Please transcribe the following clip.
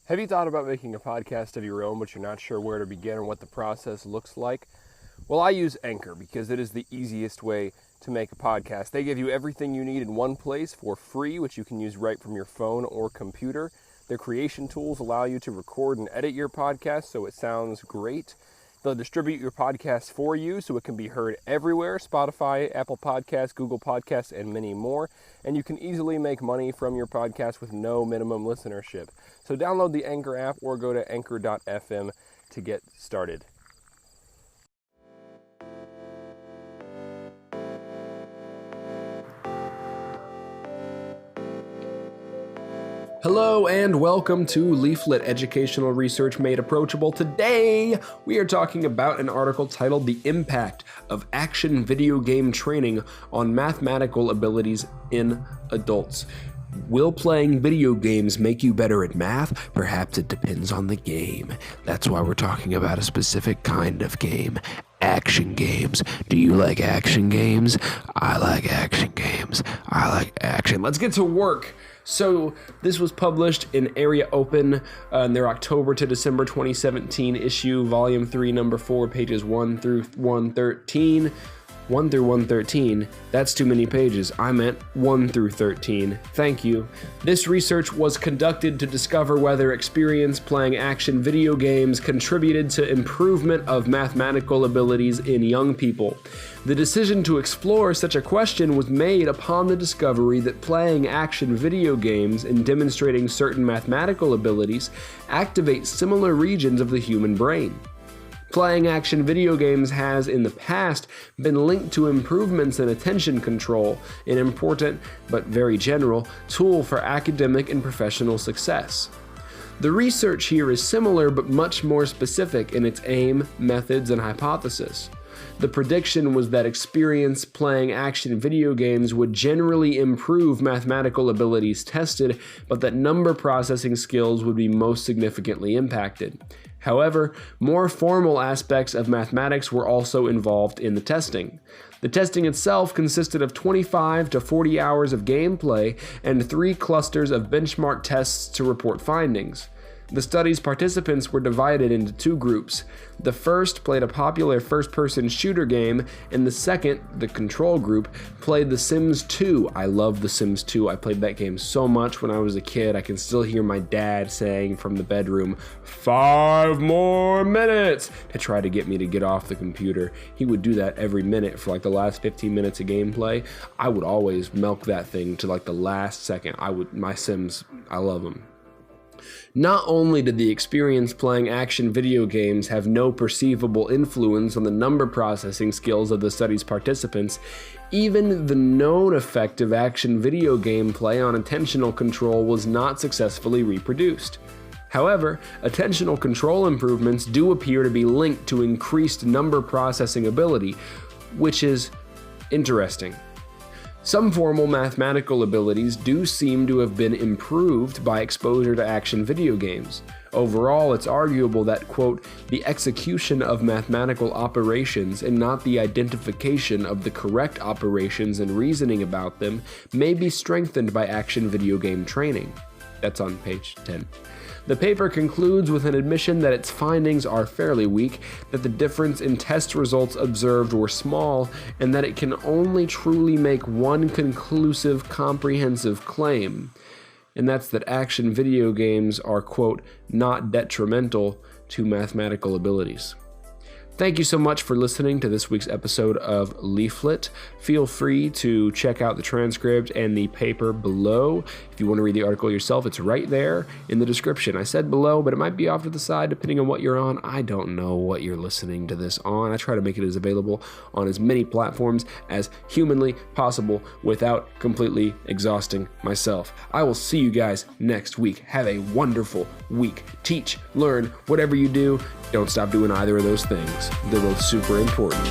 Have you thought about making a podcast of your own, but you're not sure where to begin or what the process looks like? Well, I use Anchor because it is the easiest way to make a podcast. They give you everything you need in one place for free, which you can use right from your phone or computer. Their creation tools allow you to record and edit your podcast so it sounds great. They'll distribute your podcast for you so it can be heard everywhere: Spotify, Apple Podcasts, Google Podcasts, and many more. And you can easily make money from your podcast with no minimum listenership. So download the Anchor app or go to anchor.fm to get started. Hello and welcome to Leaflet, Educational Research Made Approachable. Today, we are talking about an article titled "The Impact of Action Video Game Training on Mathematical Abilities in Adults." Will playing video games make you better at math? Perhaps it depends on the game. That's why we're talking about a specific kind of game. Action games. Do you like action games? I like action games. I like action. Let's get to work. So this was published in AERA Open in their October to December 2017 issue, Volume 3, Number 4, pages 1 through 113. 1 through 113, that's too many pages. I meant 1 through 13. Thank you. This research was conducted to discover whether experience playing action video games contributed to improvement of mathematical abilities in young people. The decision to explore such a question was made upon the discovery that playing action video games and demonstrating certain mathematical abilities activate similar regions of the human brain. Playing action video games has, in the past, been linked to improvements in attention control, an important, but very general, tool for academic and professional success. The research here is similar but much more specific in its aim, methods, and hypothesis. The prediction was that experience playing action video games would generally improve mathematical abilities tested, but that number processing skills would be most significantly impacted. However, more formal aspects of mathematics were also involved in the testing. The testing itself consisted of 25 to 40 hours of gameplay and 3 clusters of benchmark tests to report findings. The study's participants were divided into 2 groups. The first played a popular first-person shooter game, and the second, the control group, played The Sims 2. I love The Sims 2. I played that game so much when I was a kid. I can still hear my dad saying from the bedroom, 5 more minutes, to try to get me to get off the computer. He would do that every minute for like the last 15 minutes of gameplay. I would always milk that thing to like the last second. My Sims, I love them. Not only did the experience playing action video games have no perceivable influence on the number processing skills of the study's participants, even the known effect of action video game play on attentional control was not successfully reproduced. However, attentional control improvements do appear to be linked to increased number processing ability, which is interesting. Some formal mathematical abilities do seem to have been improved by exposure to action video games. Overall, it's arguable that, quote, the execution of mathematical operations and not the identification of the correct operations and reasoning about them may be strengthened by action video game training. That's on page 10. The paper concludes with an admission that its findings are fairly weak, that the difference in test results observed were small, and that it can only truly make one conclusive, comprehensive claim, and that's that action video games are, quote, not detrimental to mathematical abilities. Thank you so much for listening to this week's episode of Leaflet. Feel free to check out the transcript and the paper below. If you want to read the article yourself, it's right there in the description. I said below, but it might be off to the side depending on what you're on. I don't know what you're listening to this on. I try to make it as available on as many platforms as humanly possible without completely exhausting myself. I will see you guys next week. Have a wonderful week. Teach, learn, whatever you do, don't stop doing either of those things. They're both super important.